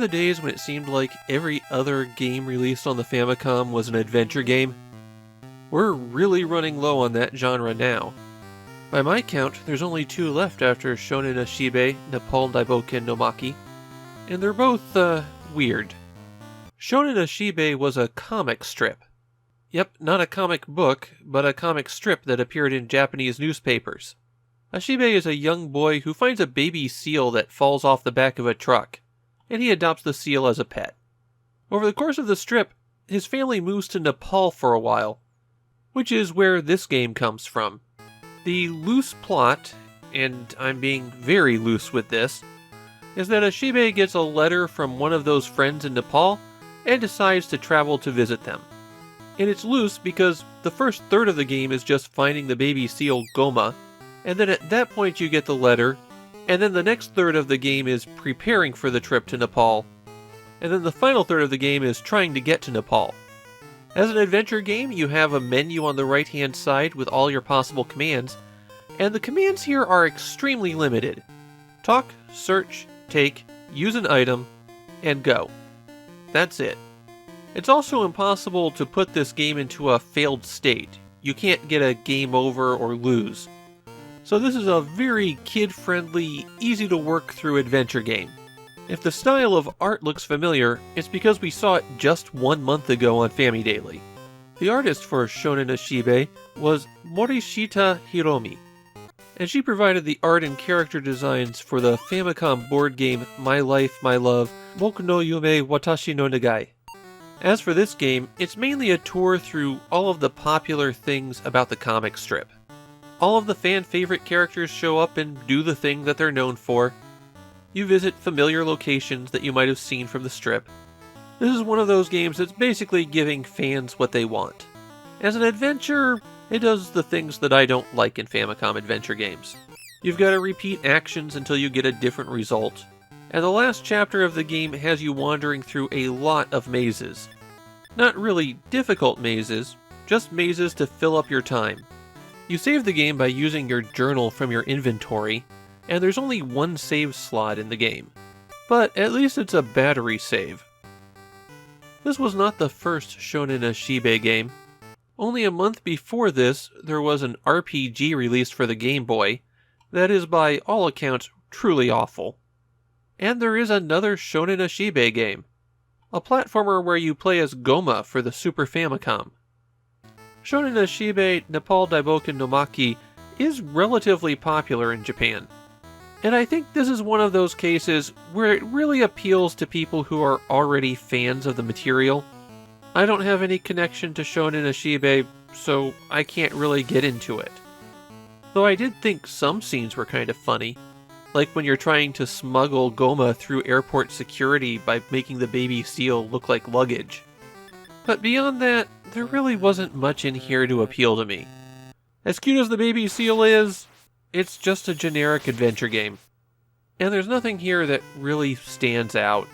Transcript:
the days when it seemed like every other game released on the Famicom was an adventure game? We're really running low on that genre now. By my count, there's only 2 left after Shounen Ashibe, Nepal Daibouken no Maki, and they're both, weird. Shounen Ashibe was a comic strip. Yep, not a comic book, but a comic strip that appeared in Japanese newspapers. Ashibe is a young boy who finds a baby seal that falls off the back of a truck, and he adopts the seal as a pet. Over the course of the strip, his family moves to Nepal for a while, which is where this game comes from. The loose plot, and I'm being very loose with this, is that Ashibe gets a letter from one of those friends in Nepal and decides to travel to visit them. And it's loose because the first third of the game is just finding the baby seal Goma, and then at that point you get the letter, and then the next third of the game is preparing for the trip to Nepal, and then the final third of the game is trying to get to Nepal. As an adventure game, you have a menu on the right-hand side with all your possible commands, and the commands here are extremely limited. Talk, search, take, use an item, and go. That's it. It's also impossible to put this game into a failed state. You can't get a game over or lose. So this is a very kid-friendly, easy-to-work-through adventure game. If the style of art looks familiar, it's because we saw it just 1 month ago on Famidaily. The artist for Shounen Ashibe was Morishita Hiromi, and she provided the art and character designs for the Famicom board game My Life, My Love, Boku no Yume Watashi no Nagai. As for this game, it's mainly a tour through all of the popular things about the comic strip. All of the fan-favorite characters show up and do the thing that they're known for. You visit familiar locations that you might have seen from the strip. This is one of those games that's basically giving fans what they want. As an adventure, it does the things that I don't like in Famicom adventure games. You've got to repeat actions until you get a different result. And the last chapter of the game has you wandering through a lot of mazes. Not really difficult mazes, just mazes to fill up your time. You save the game by using your journal from your inventory, and there's only 1 save slot in the game. But at least it's a battery save. This was not the first Shounen Ashibe game. Only a month before this, there was an RPG released for the Game Boy that is by all accounts truly awful. And there is another Shounen Ashibe game, a platformer where you play as Goma for the Super Famicom. Shounen Ashibe Nepal Daibouken no Maki is relatively popular in Japan, and I think this is one of those cases where it really appeals to people who are already fans of the material. I don't have any connection to Shounen Ashibe, so I can't really get into it. Though I did think some scenes were kind of funny. Like when you're trying to smuggle Goma through airport security by making the baby seal look like luggage. But beyond that, there really wasn't much in here to appeal to me. As cute as the baby seal is, it's just a generic adventure game. And there's nothing here that really stands out.